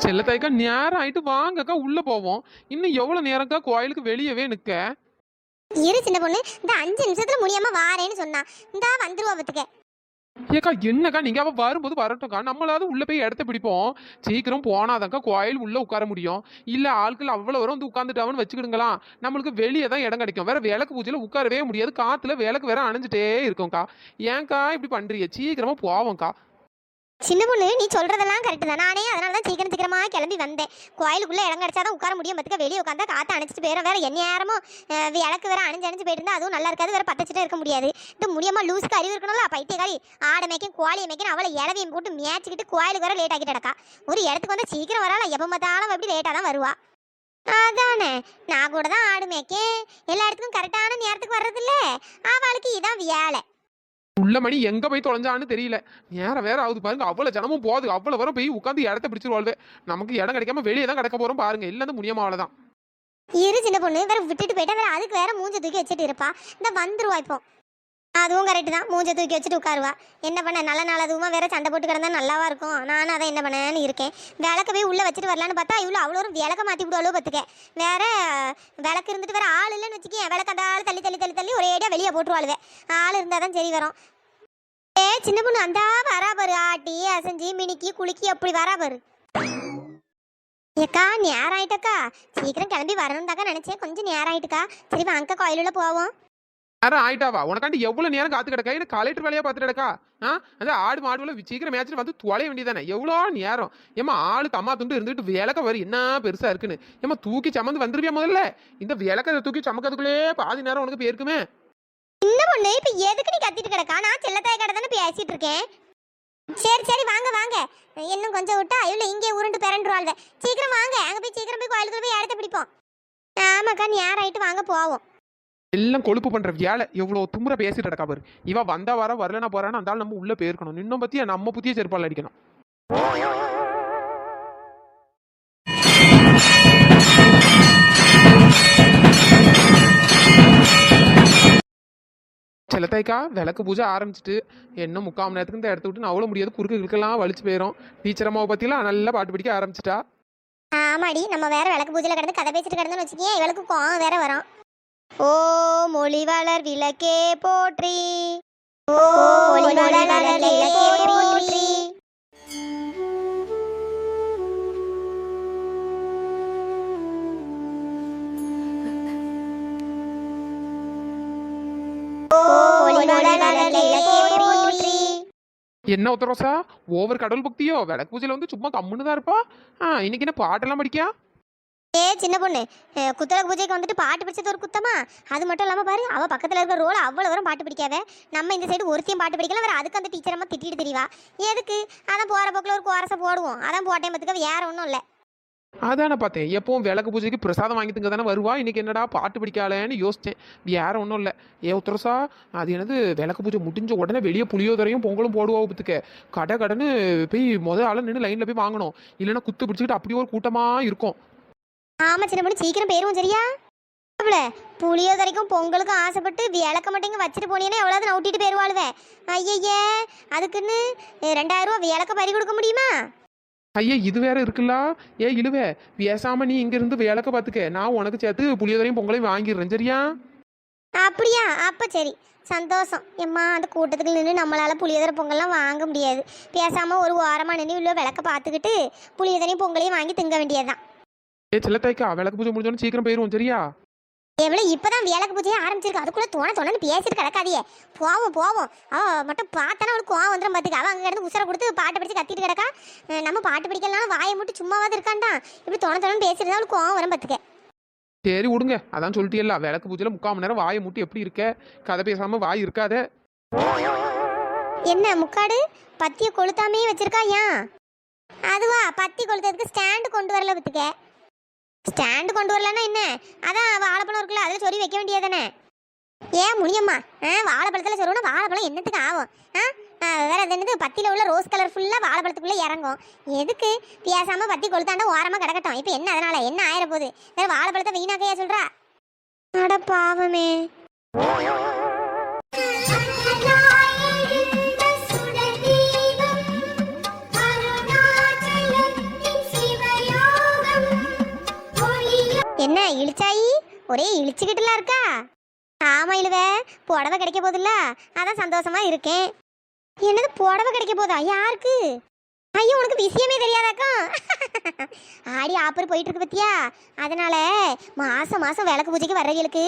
செல்லத்தாய்க்கா நேரம் ஆயிட்டு வாங்கக்கா உள்ள போவோம். இன்னும் எவ்வளவு நேரம்க்கா கோயிலுக்கு வெளியவே நிக்க? இரு சின்ன பொண்ணு, இந்த 5 நிமிஷத்துல முடியாம வாரேன்னு சொன்னா இந்தா வந்துருவா பத்துக்க. ஏக்கா என்னக்கா நீங்க அவ வரும்போது வரட்டும்க்கா, நம்மளாவது உள்ள போய் இடத்த பிடிப்போம். சீக்கிரம் போனாதான்க்கா கோயில் உள்ள உட்கார முடியும். இல்ல ஆட்கள் அவ்வளவு வரும் வந்து உட்காந்துட்டாவன்னு வச்சுக்கிடுங்களா, நம்மளுக்கு வெளியே தான் இடம் கிடைக்கும். வேற விளக்கு பூஜையில உட்காரவே முடியாது, காத்துல விளக்கு வேற அணைஞ்சிட்டே இருக்கும்க்கா. ஏன்க்கா இப்படி பண்றீங்க? சீக்கிரமா போவோம்க்கா. சின்ன பொண்ணு, நீ சொல்றதெல்லாம் கரெக்ட் தான். நானே அதனால தான் சீக்கிரமா கிளம்பி வந்தேன். கோயிலுக்குள்ள இடம் கிடைச்சாதான் உட்கார முடியும் பத்துக்க. வெளியே உட்காந்தா காற்று அணைச்சிட்டு போயிடும். வேற என்ன நேரமும் விளக்கு வேற அணைஞ்சு போயிட்டு இருந்தா அதுவும் நல்லா இருக்காது. வேற பத்தச்சிட்டே இருக்க முடியாது. இது முடியாம லூஸ்க்கு அறிவு இருக்கணும்ல. பைத்தியக்காரி ஆடை மேய்க்கும் கோழியை மேய்க்கும் அவளை இளவையும் போட்டு மேய்ச்சிக்கிட்டு கோயிலுக்கு வர லேட் ஆகிட்டு கிடக்கா. ஒரு இடத்துக்கு வந்து சீக்கிரம் வரல, எப்போ பார்த்தாலும் அப்படி லேட்டாக தான் வருவா. அதானே, நான் கூட தான் ஆடு மேய்க்கேன். எல்லா இடத்துக்கும் கரெக்டான நேரத்துக்கு வர்றதில்ல. அவளுக்கு இதான் வேலை. உள்ள மணி எங்க போய் தொலைஞ்சான்னு தெரியல. நேரம் வேற ஆகுது பாருங்க. அவ்வளவு ஜனமும் போகுது. அவ்வளவு வர போய் உட்காந்து இடத்த பிடிச்சிருவாள்வே. நமக்கு இடம் கிடைக்காம வெளியே தான் கிடக்க போறோம் பாருங்க. இல்லன்னு முடியாம அவ்வளவுதான். இரு சின்ன பொண்ணு, வேற விட்டுட்டு போயிட்டா வேற அதுக்கு வேற மூஞ்ச தூக்கி வச்சுட்டு இருப்பா. இந்த வந்துருவா இப்போ. அதுவும் கரெக்ட் தான், மூஞ்ச தூக்கி வச்சுட்டு உட்காருவா. என்ன பண்ண, நல்ல நாள் அதுவுமா வேற சண்டை போட்டு கிடந்தா நல்லாவா இருக்கும். நானும் அதை என்ன பண்ணேன்னு இருக்கேன். விளக்க போய் உள்ள வச்சுட்டு வரலான்னு பார்த்தா இவ்வளோ அவ்வளோ விளக்க மாற்றி விடுவாளோ பார்த்துக்க. வேற விளக்கு இருந்துட்டு வேற ஆள் இல்லைன்னு வச்சுக்கேன். விளக்கு அந்த ஆள் தள்ளி தள்ளி தள்ளி தள்ளி ஒரே ஐடியா வெளியே போட்டுருவாளுவே. ஆள் இருந்தால் தான் சரி வரும். சின்ன பொண்ணு அந்த வரா பாரு, ஆட்டி அசைஞ்சி மினிக்கி குலுக்கி அப்படி வரா பாரு. ஏக்கா நேரம் ஆயிட்டக்கா, சீக்கிரம் கிளம்பி வரணும் தாக்கா நினைச்சேன். கொஞ்சம் நேரம் ஆயிட்டுக்கா. சரி வாங்க கோயிலுள்ள போவோம். நேரம் ஆயிட்டாவா? உனக்காண்டி எவ்வளவு நேரம் காத்து கிடக்கா? என்ன கலெக்டர் வேலையா பார்த்துட்டு கிடக்கா? அந்த ஆடு மாடுல சீக்கிரம் மேய்ச்சிட்டு வந்து தொலைய வேண்டியதானே? எவ்வளோ நேரம் ஏமா ஆளு தம்மா துண்டு இருந்துட்டு விளக்க வரும் என்ன பெருசா இருக்குன்னு ஏமா தூக்கி சமந்து வந்துருவியா? முதல்ல இந்த விளக்க தூக்கி சமக்கிறதுக்குள்ளே பாதி நேரம் உனக்கு போயிருக்குமே. சின்ன பொண்ணு, இப்ப எதுக்கு நீ கத்திட்டு கிடக்கா? நான் செல்லத்தாய் கடை தானே பேசிட்டு இருக்கேன். சரி சரி வாங்க வாங்க, இன்னும் கொஞ்சம் விட்டா இவ்வளோ இங்கே உருண்டு பிறண்டுருவாள்வே. சீக்கிரம் வாங்க, அங்கே போய் சீக்கிரம் போய் கோயிலுக்குள்ள போய் இடத்த பிடிப்போம். ஆமாக்கா, நேரம் ஆயிட்டு வாங்க போவோம். எல்லாம் கொழுப்பு பண்ற வேலை. எவ்வளவு துமுறை பேசிட்டு கிடக்கா பாரு. இவ வந்தா வர வரலனா போறான்னு அந்த நம்ம உள்ள போயிருக்கணும். இன்னும் பத்தியா நம்ம புத்திய செருப்பால் அடிக்கணும். செல்லத்தாய்க்கா விளக்கு பூஜை ஆரம்பிச்சிட்டு என்ன 3/4 மணி நேரத்துக்கு இந்த இடத்த விட்டு நான் அவ்வளோ முடியாது. குறுக்கு இருக்கலாம் வலிச்சு போயிடும். டீச்சர் அம்மாவை பற்றிலாம் நல்லா பாட்டு படிக்க ஆரம்பிச்சிட்டா. ஆமாடி, நம்ம வேற விளக்கு பூஜையில் கிடந்து கதை பேசிட்டு கிடந்தோன்னு வச்சுக்கேன், இவளுக்கு கோவம் வேற வரும். ஓ மொழிவளர் விளக்கே போற்றி, ஓ மொழிவளர் விளக்கே போற்றி. என்ன உத்தரவசா ஓவர் கடவுள் பக்தியோ? விளக்கு பூஜையில வந்து சும்மா கம்முன்னு தான் இருப்பா. இன்னைக்கு என்ன பாட்டெல்லாம் படிக்கா? சின்ன பொண்ணு, குத்தல பூஜைக்கு வந்துட்டு பாட்டு பிடிச்சது ஒரு குத்தமா? அது மட்டும் இல்லாமல் பாரு, அவள் பக்கத்தில் இருக்கிற ரோல் அவ்வளோ வரும் பாட்டு பிடிக்காத. நம்ம இந்த சைடு ஒருத்தையும் பாட்டு பிடிக்கலாம். வேற அதுக்கு அந்த டீச்சர் அம்மா திட்டிட்டு தெரியவா. எதுக்கு? அதான் போகிற போக்கில் ஒரு கோரசை போடுவோம். அதான் போட்டேன் பத்துக்க, வேற ஒன்றும் இல்லை. அதான பார்த்தேன். எப்பவும் விளக்கு பூஜைக்கு பிரசாதம் வாங்கிட்டுங்க தானே வருவா. இன்னைக்கு என்னடா பாட்டு பிடிக்காளேன்னு யோசிச்சேன். வேற ஒன்றும் இல்லை. உத்தரசா, அது என்னது விளக்கு பூஜை முடிஞ்ச உடனே வெளியே புளியோதரையும் பொங்கலும் போடுவா பத்துக்க. கடை கடைன்னு போய் முதல் ஆள நின்று லைனில் போய் வாங்கணும். இல்லைன்னா குத்து பிடிச்சிக்கிட்டு அப்படியே ஒரு கூட்டமாக இருக்கும். ஆமா சின்ன பொண்ணு, சீக்கிரம் போயிருவோம் சரியா? அவள புளியோதரைக்கும் பொங்கலுக்கும் ஆசைப்பட்டு விளக்க மாட்டேங்க வச்சுட்டு போனீங்கன்னா எவ்வளவு நவுட்டிட்டு போயிருவாளுவே. ஐயே, அதுக்குன்னு 2000 ரூபா விளக்க பறி கொடுக்க முடியுமா? ஐயா இது வேற இருக்குல்ல. இழுவே பேசாம நீ இங்க இருந்து விளக்க பார்த்துக்க. நான் உனக்கு சேர்த்து புளியோதரையும் பொங்கலையும் வாங்கிடுறேன் சரியா? அப்படியா? அப்ப சரி, சந்தோஷம். எம்மா அந்த கூட்டத்துக்கு நின்று நம்மளால புளியோதரை பொங்கல்லாம் வாங்க முடியாது. பேசாம ஒரு ஓரமா நின்று இவ்வளோ விளக்க பார்த்துக்கிட்டு புளியோதரையும் பொங்கலையும் வாங்கி திங்க வேண்டியதுதான். செல்லத்தாய்க்கா விளக்கு பூஜை முடிஞ்சோன்னு சீக்கிரம் போயிருவோம் சரியா? எவ்வளோ இப்பதான் விளக்கு பூஜையே ஆரம்பிச்சிருக்கு, அதுக்குள்ள தோணு பேசிட்டு கிடக்காதியே. போவோம். மட்டும் பார்த்தனா அவளுக்கு கோவம் வந்துடும் பார்த்துக்க. அவள் அங்கே கிடந்து உசரை கொடுத்து பாட்டு படிச்சு கத்திட்டு கிடக்கா. நம்ம பாட்டு படிக்கலாம் வாயை மட்டும் சும்மாவாது இருக்காண்டா. இப்படி தோணு பேசிட்டு அவளுக்கு கோவம் வரும் பார்த்துக்க. சரி விடுங்க, அதான் சொல்லிட்டேல்ல. விளக்கு பூஜையில 3/4 மணி நேரம் வாயை மூட்டி எப்படி இருக்க? கதை பேசாம வாய் இருக்காத. என்ன முக்காடு பத்திய கொளுத்தாமே வச்சிருக்கா? ஏன் அதுவா? பத்தி கொளுத்துறதுக்கு ஸ்டாண்டு கொண்டு வரல பார்த்துக்க. ஸ்டாண்டு கொண்டு வரலன்னா என்ன? அதான் வாழைப்பழம் இருக்குல்ல, அதில் சொறி வைக்க வேண்டியதானே? ஏன் முடியுமா? வாழைப்பழத்தில் சொருனா வாழைப்பழம் என்னத்துக்கு ஆகும்? வேற அது என்னது, பத்தியில் உள்ள ரோஸ் கலர் ஃபுல்லாக வாழைப்பழத்துக்குள்ளே இறங்கும். எதுக்கு? பேசாமல் பத்தி கொளுத்தாண்டா ஓரமாக கிடக்கட்டும். இப்போ என்ன அதனால என்ன ஆயிர போகுது? வேற வாழைப்பழத்தை வீணாக்கையா சொல்கிறா? அட பாவமே. இழிச்சாயி ஒரே இழிச்சுக்கிட்டுலாம் இருக்கா? ஆமா இழுவ, புடவை கிடைக்க போதில்ல, அதான் சந்தோஷமா இருக்கேன். என்னது புடவை கிடைக்க போதா? யாருக்கு? ஐயோ உனக்கு விஷயமே தெரியாதாக்கா? ஆடி ஆப்பர் போயிட்டு இருக்கு பத்தியா, அதனால மாசம் மாசம் விளக்கு பூஜைக்கு வர்றவங்களுக்கு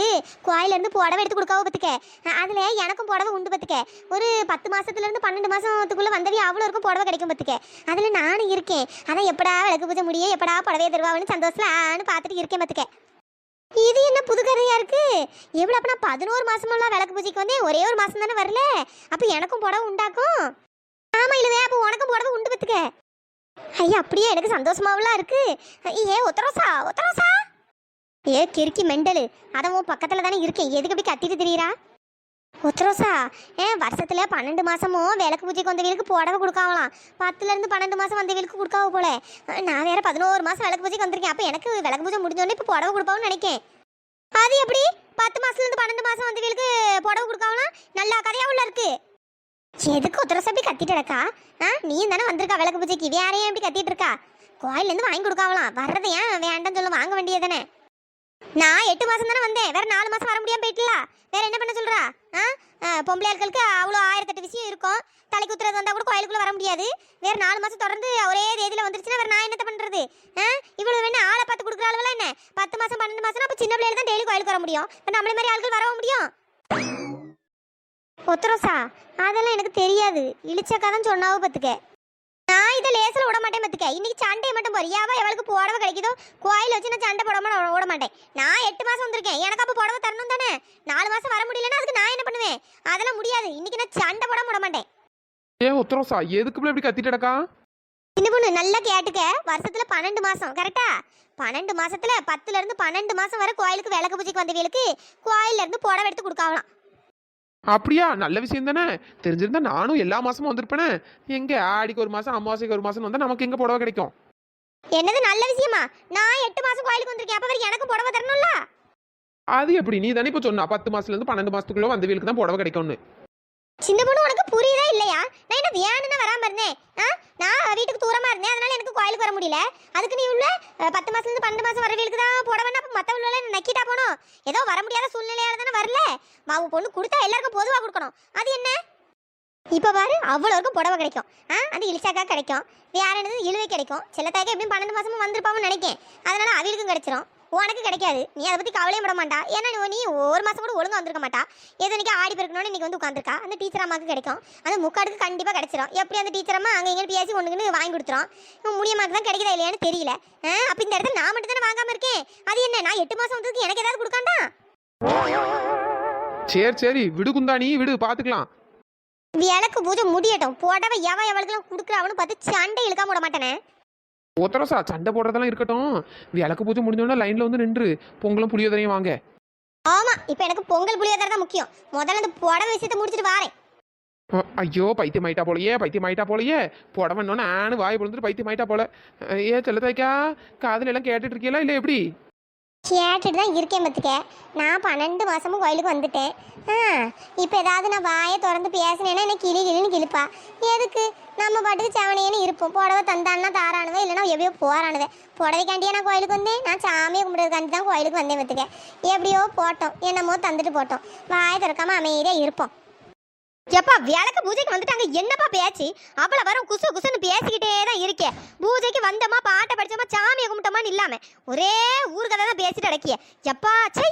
கோயில இருந்து புடவை எடுத்து கொடுக்காவ பத்துக்க. அதுல எனக்கும் புடவை உண்டு பத்துக்க. ஒரு 10 மாசத்துல இருந்து 12 மாசத்துக்குள்ள வந்தவி அவ்வளோ இருக்கும் புடவை கிடைக்கும் பத்துக்க. அதுல நானும் இருக்கேன். அதான் எப்படா விளக்கு பூஜை முடிய, எப்படா புடவையை தருவான்னு சந்தோஷத்துல பார்த்துட்டு இருக்கேன் பத்துக்க. இது என்ன புது கதையா இருக்கு? எவ்வளவு அப்ப நான் 11 மாசமெல்லாம் விளக்கு பூஜைக்கு வந்தேன், ஒரே ஒரு மாசம் தானே வரல. அப்ப எனக்கும் புடவை உண்டாக்கும்? ஆமா இல்லவே, அப்ப உனக்கும் புடவை உண்டு பத்துக்க. ஐயா அப்படியே எனக்கு சந்தோஷமாவெல்லாம் இருக்கு. ஏ ஒத்தரோசா ஒத்தரோசா, ஏ கிறுக்கி மெண்டலு, அதான் உன் பக்கத்துல தானே இருக்கேன், எதுக்கு அப்படி கத்திட்டு தெரியுறா? ஒத்தரோசா, வருஷத்துல 12 மாசமும் விளக்கு பூஜைக்கு வந்தவங்களுக்கு புடவை கொடுக்காவலாம். 10ல இருந்து 12 மாசம் வந்தவங்களுக்கு கொடுக்காவ போல. நான் வேற 11 மாசம் விளக்கு பூஜைக்கு வந்திருக்கேன். அப்ப எனக்கு விளக்கு பூஜை முடிஞ்சோடனே இப்ப புடவை கொடுப்பாவும் நினைக்கேன். அது எப்படி 10 மாசத்துல இருந்து 12 மாசம் வந்தவங்களுக்கு புடவை கொடுக்காவலாம்? நல்லா கதையா உள்ள இருக்கு. எதுக்கு ஒத்தரோசா அப்படி கத்திட்டு இருக்கா? நீ தானே வந்திருக்கா விளக்கு பூஜைக்கு, வேறையும் எப்படி கத்திட்டு இருக்கா? கோயில இருந்து வாங்கி கொடுக்காவலாம், வர்றது ஏன் வேண்டாம் சொல்ல, வாங்க வேண்டியதானே. நான் 8 மாசம் தானே வந்தேன், வேற 4 மாசம் வர முடியாம போயிட்டல. வேற என்ன பண்ண சொல்றா? பொம்பளை ஆட்களுக்கு அவ்வளோ 1008 விஷயம் இருக்கும். தலை குத்துறது வந்தா கூட கோயிலுக்குள்ள வர முடியாது. வேற 4 மாசம் தொடர்ந்து ஒரே தேதியில வந்துருச்சுன்னா வேற நான் என்னத்த பண்றது? இவ்வளவு வேணா ஆளை பார்த்து கொடுக்குற அளவுல என்ன? 10 மாசம் 12 மாசம் அப்ப சின்ன பிள்ளைல தான் டெய்லி கோயிலுக்கு வர முடியும். நம்மள மாதிரி ஆட்கள் வரவும் முடியும்? ஒத்தரோசா, அதெல்லாம் எனக்கு தெரியாது, இழிச்சக்கா தான் சொன்னாவோ பத்துக்க. நான் இதை லேசில் விட மாட்டேன் பத்துக்க. இன்னைக்கு சண்டையை மட்டும் போறியா? எவளுக்கு புடவை கிடைக்குதோ கோயில் வச்சு நான் சண்டை போடாம விட மாட்டேன். நான் 8 மாசம் வந்திருக்கேன், எனக்கு அப்போ புடவை தரணும் தானே. 4 மாசம் வர முடியலன்னா அதுக்கு நான் என்ன பண்ணுவேன்? அதெல்லாம் முடியாது. இன்னைக்கு நான் சண்டை போடாம விட மாட்டேன். ஏ ஒத்தரோசா, எதுக்கு இப்படி கத்திட்டு கிடக்கா? சின்ன பொண்ணு நல்லா கேட்டுக்க. வருஷத்துல 12 மாசம் கரெக்டா? 12 மாசத்துல 10ல இருந்து 12 மாசம் வரை கோயிலுக்கு விளக்கு பூஜைக்கு வந்தவங்களுக்கு கோயில்ல இருந்து புடவை எடுத்து கொடுக்கலாம். அப்படியா? நல்ல விஷயம் தானே. தெரிஞ்சிருந்தா நானும் எல்லா மாசமும் வந்திருப்பேனே. எங்க ஆடிக்கு ஒரு மாசம் அமாவாசைக்கு ஒரு மாசம் வந்தா நமக்கு எங்க புடவை கிடைக்கும்? என்னது நல்ல விஷயமா? நான் 8 மாசம் கோயிலுக்கு வந்திருக்கேன், அப்ப வரைக்கும் எனக்கு புடவை தரணும்ல. அது எப்படி? நீ தானே இப்ப சொன்னா 10 மாசத்துல இருந்து 12 மாசத்துக்குள்ள வந்தவங்களுக்கு தான் புடவை கிடைக்கும்னு. சின்ன பொண்ணு உனக்கு புரியுதா இல்லையா? நான் என்ன வேணும்னு வராம இருந்தேன்? நான் வீட்டுக்கு தூரமா இருந்தேன், அதனால எனக்கு கோயிலுக்கு வர முடியல. அதுக்கு நீ உள்ள 10 மாசத்துல இருந்து 12 மாசம் வரவங்களுக்கு தான் புடவைன்னா அப்ப மத்தவங்கள நக்கிட்டா போனோம். ஏதோ வர முடியாத சூழ்நிலையால தானே வரல. மாவு பொண்ணு கொடுத்தா எல்லாருக்கும் பொதுவா கொடுக்கணும். அது என்ன? இப்ப பாரு, அவ்வளோருக்கும் புடவை கிடைக்கும். அது இழிச்சாக்கா கிடைக்கும், வேற என்னது இழுவை கிடைக்கும். செல்லத்தாக்க எப்படியும் 12 மாசமும் வந்திருப்பான்னு நினைக்கேன். அதனால அவளுக்கும் கிடைச்சிரும், உனக்கு கிடைக்காது. நீ அதை பத்தி கவலையும் பட மாட்டா. ஏன்னா நீ ஒரு மாசம் கூட ஒழுங்கா வந்திருக்க மாட்டா. ஏதோ இன்னைக்கு ஆடி பெருக்கணும்னு இன்னைக்கு வந்து உட்காந்துருக்கா. அந்த டீச்சர் அம்மாவுக்கு கிடைக்கும், அந்த முக்காடுக்கு கண்டிப்பா கிடைச்சிரும். எப்படி அந்த டீச்சர் அம்மா அங்க இங்கே பேசி ஒண்ணுக்குன்னு வாங்கி கொடுத்துரும். முடியமாக்கு தான் கிடைக்குதா இல்லையான்னு தெரியல. அப்ப இந்த இடத்துல நான் மட்டும் தானே வாங்காம இருக்கேன். அது என்ன, நான் 8 மாசம் வந்ததுக்கு எனக்கு ஏதாவது கொடுக்காண்டா? சரி சரி விடு குந்தாணி, விடு, பாத்துக்கலாம். விளக்கு பூஜை முடியட்டும், புடவை எவளுக்கெல்லாம் கொடுக்குறாவனு பார்த்து சண்டை இழுக்காம விட மாட்டேனே. ஒத்தரோசா, சண்டை போடுறதெல்லாம் இருக்கட்டும். விளக்கு பூஜை முடிஞ்சோன்னா லைன்ல வந்து நின்று பொங்கலும் புளியோதரையும் வாங்க. ஆமா, இப்ப எனக்கு பொங்கல் புளியோதரை தான் முக்கியம். முதல்ல இந்த புடவை விஷயத்தை முடிச்சிட்டு வாரேன். ஐயோ பைத்தியம் ஆயிட்டா போலயே. புடவைன்னு ஆனு வாய் பொழுந்துட்டு பைத்தியம் ஆயிட்டா போல. ஏ செல்லத்தாய்க்கா, காதுல எல்லாம் கேட்டுட்டு இருக்கீங்களா இல்ல எப்படி? கேட்டுட்டு தான் இருக்கேன் பத்துக்க. நான் 12 மாசமும் கோயிலுக்கு வந்துட்டேன். இப்போ ஏதாவது நான் வாயை திறந்து பேசினேன்னா என்ன கிளின்னு கிளிப்பா. எதுக்கு? நம்ம பாட்டுக்கு செவனேன்னு இருப்போம். புடவை தந்தான்னா தாரானுவே, இல்லைன்னா எப்படியோ போரானுவே. புடவைக்காண்டியே நான் கோயிலுக்கு வந்தேன், நான் சாமியை கும்பிடுறதுக்காண்டி தான் கோயிலுக்கு வந்தேன் பத்துக்க. எப்படியோ போட்டோம், என்னமோ தந்துட்டு போட்டோம். வாயை திறக்காம அமைதியாக இருப்போம். எப்பா விளக்கு பூஜைக்கு வந்துட்டாங்க, என்னப்பா பேச்சு? அவளை வரும் குசு குசுன்னு பேசிக்கிட்டே தான் இருக்கேன். பூஜைக்கு வந்தோமா, பாட்டை படிச்சோமா, சாமியை கும்பிட்டோமான்னு இல்லாம ஒரே ஊர்கதை தான் பேசிட்டு அடக்கிய. எப்பா சை.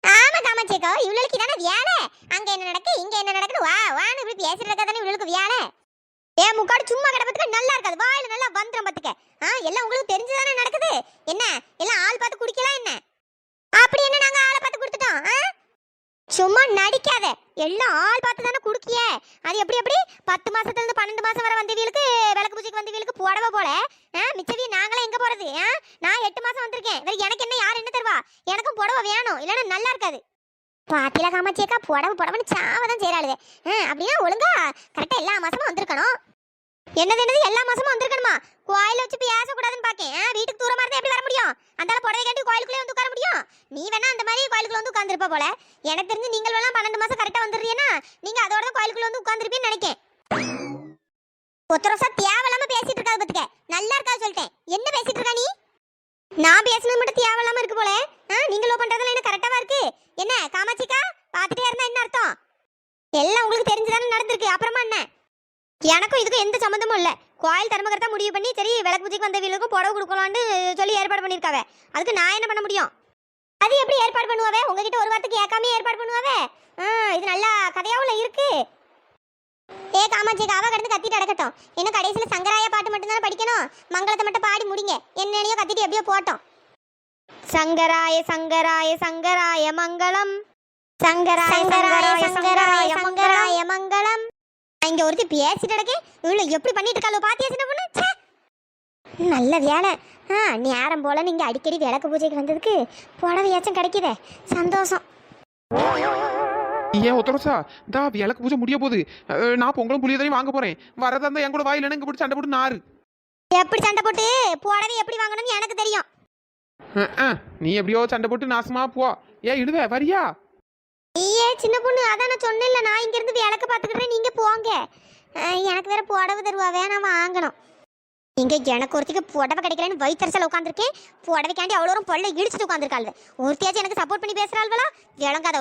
ஆமா காமாச்சேக்கோ, இவளுக்கு தானே வேலை. அங்க என்ன நடக்கு, இங்க என்ன நடக்குது, வான்னு இப்படி பேசிட்டு இருக்கா தானே இவளுக்கு வேலை. முக்காடு சும்மா கிடப்பதுக்கு நல்லா இருக்காது, வாயில நல்லா வந்துடும் பத்துக்க. எல்லாம் உங்களுக்கு தெரிஞ்சுதானே நடக்குது. என்ன எல்லாம் ஆள் பார்த்து குடிக்கலாம் என்ன? அப்படி என்ன நாங்க ஆளை பார்த்து கொடுத்துட்டோம்? சும்மா நடிக்காத, எல்லாம் ஆள் பார்த்து தானே குடுக்கிய. அது எப்படி 10 மாசத்துல இருந்து 12 மாசம் வர வந்தவங்களுக்கு விளக்கு பூஜைக்கு வந்தவங்களுக்கு புடவை போல. மிச்சவி நாங்களே எங்க போறது? நான் 8 மாசம் வந்திருக்கேன், வேற எனக்கு என்ன யார் என்ன தருவா? எனக்கும் புடவை வேணும், இல்லைன்னா நல்லா இருக்காது. பாத்தியில காமாச்சேக்கா, புடவைன்னு சாவதான் செய்யறாளுவே. அப்படின்னா ஒழுங்கா கரெக்டா எல்லா மாசமும் வந்திருக்கணும். என்னது எல்லா மாசமும் வந்திருக்கணுமா? கோயில வச்சு பேசக்கூடாதுன்னு பாக்கேன். வீட்டுக்கு தூரமா இருந்தா எப்படி வர முடியும்? அந்த புடவை கேட்டு கோயிலுக்குள்ளே வந்து உட்கார முடியும்? நீ வேணா அந்த மாதிரி கோயிலுக்குள்ள வந்து உட்கார்ந்துருப்ப போல. எனக்கு தெரிஞ்சு நீங்கள் எல்லாம் 12 மாசம் கரெக்டா வந்துடுறீங்கன்னா நீங்க அதோட தான் கோயிலுக்குள்ள வந்து உட்கார்ந்துருப்பீன்னு நினைக்கேன். ஒத்தரோசா தேவையில்லாம பேசிட்டு இருக்காது பத்துக்க. நல்லா இருக்காது சொல்லிட்டேன். என்ன பேசிட்டு இருக்கா நீ? நான் பேசுனது மட்டும் தேவையில்லாம இருக்கு போல. நீ கோயில் தர்மகர்த்தா முடிவு பண்ணி சரி விளக்கு பூஜைக்கு வந்தவங்களுக்கும் புடவை கொடுக்கலான்னு சொல்லி ஏற்பாடு பண்ணியிருக்காவே. அதுக்கு நான் என்ன பண்ண முடியும்? அது எப்படி ஏற்பாடு பண்ணுவாவே? உங்ககிட்ட ஒரு வாரத்துக்கு கேட்காம ஏற்பாடு பண்ணுவாவே. இது நல்லா கதையாவும் இருக்கு. ஏ காமாட்சிக்கு அவ கடந்து கத்திட்டு அடக்கட்டும். இன்னும் கடைசியில் சங்கராய பாட்டு மட்டும்தானே படிக்கணும். மங்களத்தை மட்டும் பாடி முடிங்க. என்னென்னையோ கத்திட்டு எப்படியோ போட்டோம். சங்கராய சங்கராய சங்கராய மங்களம், சங்கராய சங்கராய சங்கராய சங்கராய மங்களம். இங்க ஒருத்தி பேசிட்டு அடக்கே. இவ்வளோ எப்படி பண்ணிட்டு இருக்காளோ பாத்தியா சின்ன பொண்ணு? ச்சே, நல்ல வேலை. நேரம் போல நீங்க அடிக்கடி விளக்கு பூஜைக்கு வந்ததுக்கு புடவையாச்சும் கிடைக்குதே, சந்தோஷம். ஏன் ஒத்தரசா தா விளக்கு பூஜை முடிய போகுது. நான் பொங்கலும் புளியதையும் வாங்க போறேன். வரதா இருந்தா என் கூட வாயில இங்க போட்டு சண்டை போட்டு நாரு. எப்படி சண்டை போட்டு புடவை எப்படி வாங்கணும்னு எனக்கு தெரியும். நீ எப்படியோ சண்டை போட்டு நாசமா போ. ஏன் இடுவ வரியா? ஐயே சின்ன பொண்ணு, அதான் நான் சொன்னேன்ல, நான் இங்க இருந்து விளக்கு பாத்துக்கிட்டேன், நீங்க போங்க. எனக்கு வேற புடவை தருவாவே, நான் வாங்கணும். இங்க எனக்கு ஒருத்திக்கு புடவை கிடைக்கலன்னு வயிற்றுச்சல உட்காந்துருக்கேன். புடவைக்காண்டி அவ்வளோ ஒரு பொல்ல இடிச்சுட்டு உட்காந்துருக்காள். ஒருத்தியாச்சும் எனக்கு சப்போர்ட் பண்ணி பேசுறாள்வளா? விளங்காத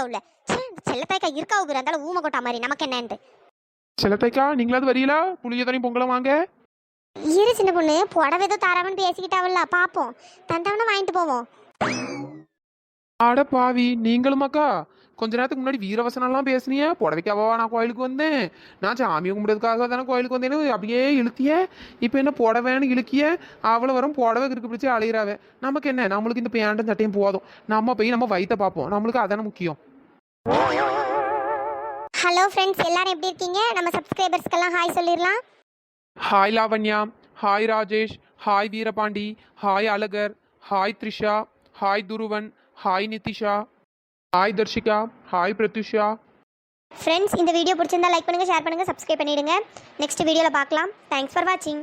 உள்ள செல்லத்தாய்க்கா இருக்காவு இருந்தாலும் ஊமை கொட்டா மாதிரி நமக்கு என்னன்ட்டு. செல்லத்தாய்க்கா நீங்களாவது வரீங்களா? புளியதையும் பொங்கலும் வாங்க. இரு சின்ன பொண்ணு, புடவை ஏதோ தராமன்னு பேசிக்கிட்டாவல்ல, பாப்போம். தந்தவன வாங்கிட்டு போவோம். அட பாவி, நீங்களுமாக்கா கொஞ்ச நேரத்துக்கு முன்னாடி வீரவசனம்லாம் பேசுனிய. புடவைக்காவா நான் கோயிலுக்கு வந்தேன், நான் சாமி கும்பிடுறதுக்காக தானே கோயிலுக்கு வந்தேன்னு அப்படியே இழுத்திய. இப்போ என்ன புடவைன்னு இழுக்கிய? அவ்வளோ வரும் புடவை இருக்கு பிடிச்சி அழையிறாவே. நமக்கு என்ன, நம்மளுக்கு இந்த பேண்ட்டும் சட்டையும் போதும். நம்ம போய் நம்ம வயிற்ற பார்ப்போம், நம்மளுக்கு அதானே முக்கியம். ஹலோ ஃப்ரெண்ட்ஸ், எல்லாரும் எப்படி இருக்கீங்க? நம்ம சப்ஸ்கிரைபர்ஸ்க்கெல்லாம் ஹாய் சொல்லிடலாம். Hi Lavanya, hi Rajesh, hi Veerapandi, hi Azhagar, hi Trisha, hi Dhruvan, hi Nitisha, hi Darshika, hi Prathyusha. Friends, இந்த வீடியோ பிடிச்சிருந்தா லைக் பண்ணுங்கள், ஷேர் பண்ணுங்கள், சப்ஸ்கிரைப் பண்ணிவிடுங்க. நெக்ஸ்ட் வீடியோவில் பார்க்கலாம். தேங்க்ஸ் ஃபார் வாட்சிங்.